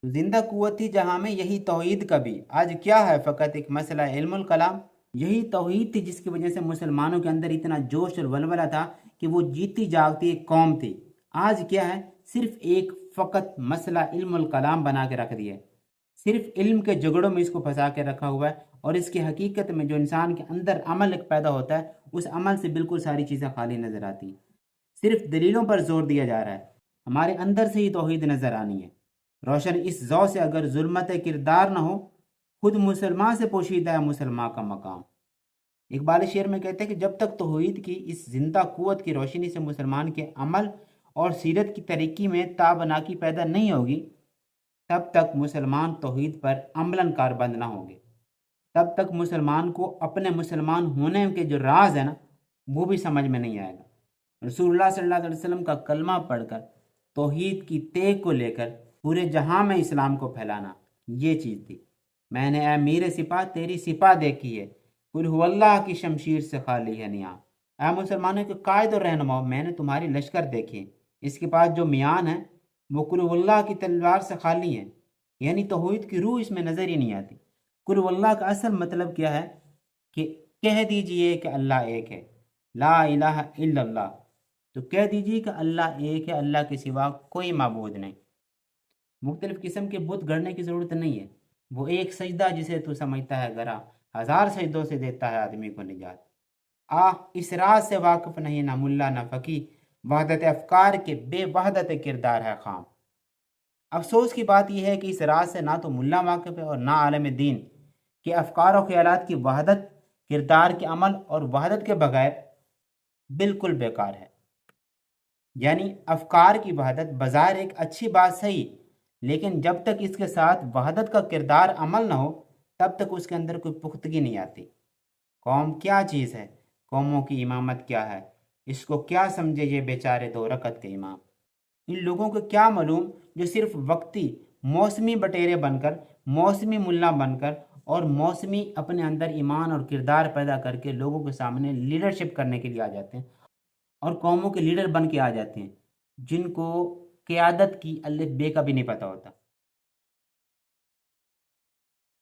زندہ قوت تھی جہاں میں یہی توحید کا بھی، آج کیا ہے فقط ایک مسئلہ علم الکلام۔ یہی توحید تھی جس کی وجہ سے مسلمانوں کے اندر اتنا جوش اور ولولہ تھا کہ وہ جیتی جاگتی ایک قوم تھی۔ آج کیا ہے؟ صرف ایک فقط مسئلہ علم الکلام بنا کے رکھ دیا ہے، صرف علم کے جھگڑوں میں اس کو پھنسا کے رکھا ہوا ہے، اور اس کی حقیقت میں جو انسان کے اندر عمل ایک پیدا ہوتا ہے اس عمل سے بالکل ساری چیزیں خالی نظر آتی ہیں، صرف دلیلوں پر زور دیا جا رہا ہے۔ ہمارے اندر سے ہی توحید نظر آنی ہے روشن۔ اس ذو سے اگر ظلمت کردار نہ ہو، خود مسلمان سے پوشیدہ ہے مسلمان کا مقام۔ اقبال شعر میں کہتے ہیں کہ جب تک توحید کی اس زندہ قوت کی روشنی سے مسلمان کے عمل اور سیرت کی ترقی میں تابناکی پیدا نہیں ہوگی، تب تک مسلمان توحید پر عملاً کاربند نہ ہوں گے، تب تک مسلمان کو اپنے مسلمان ہونے کے جو راز ہے نا وہ بھی سمجھ میں نہیں آئے گا۔ رسول اللہ صلی اللہ علیہ وسلم کا کلمہ پڑھ کر توحید کی تیغ کو لے کر پورے جہاں میں اسلام کو پھیلانا، یہ چیز تھی۔ میں نے اے میر سپاہ تیری سپاہ دیکھی ہے، قل هو اللہ کی شمشیر سے خالی ہے نیام۔ اے مسلمانوں کے قائد اور رہنما، میں نے تمہاری لشکر دیکھی، اس کے پاس جو میان ہے وہ قل هو اللہ کی تلوار سے خالی ہے، یعنی توحید کی روح اس میں نظر ہی نہیں آتی۔ قل هو اللہ کا اصل مطلب کیا ہے کہ کہہ دیجئے کہ اللہ ایک ہے، لا الہ الا اللہ، تو کہہ دیجئے کہ اللہ ایک ہے، اللہ کے سوا کوئی معبود نہیں۔ مختلف قسم کے بت گڑنے کی ضرورت نہیں ہے، وہ ایک سجدہ جسے تو سمجھتا ہے گرا، ہزار سجدوں سے دیتا ہے آدمی کو نجات۔ اس راز سے واقف نہیں نہ ملا نہ فقی، وحدت افکار کے بے وحدت کردار ہے خام۔ افسوس کی بات یہ ہے کہ اس راز سے نہ تو ملا واقف ہے اور نہ عالم دین، کہ افکار و خیالات کی وحدت کردار کے عمل اور وحدت کے بغیر بالکل بیکار ہے۔ یعنی افکار کی وحدت بظاہر ایک اچھی بات صحیح، لیکن جب تک اس کے ساتھ وحدت کا کردار عمل نہ ہو تب تک اس کے اندر کوئی پختگی نہیں آتی۔ قوم کیا چیز ہے، قوموں کی امامت کیا ہے، اس کو کیا سمجھے یہ بیچارے دو رکعت کے امام۔ ان لوگوں کو کیا معلوم جو صرف وقتی موسمی بٹیرے بن کر، موسمی ملا بن کر اور موسمی اپنے اندر ایمان اور کردار پیدا کر کے لوگوں کے سامنے لیڈرشپ کرنے کے لیے آ جاتے ہیں اور قوموں کے لیڈر بن کے آ جاتے ہیں، جن کو قیادت کی الف بے کا بھی نہیں پتہ ہوتا۔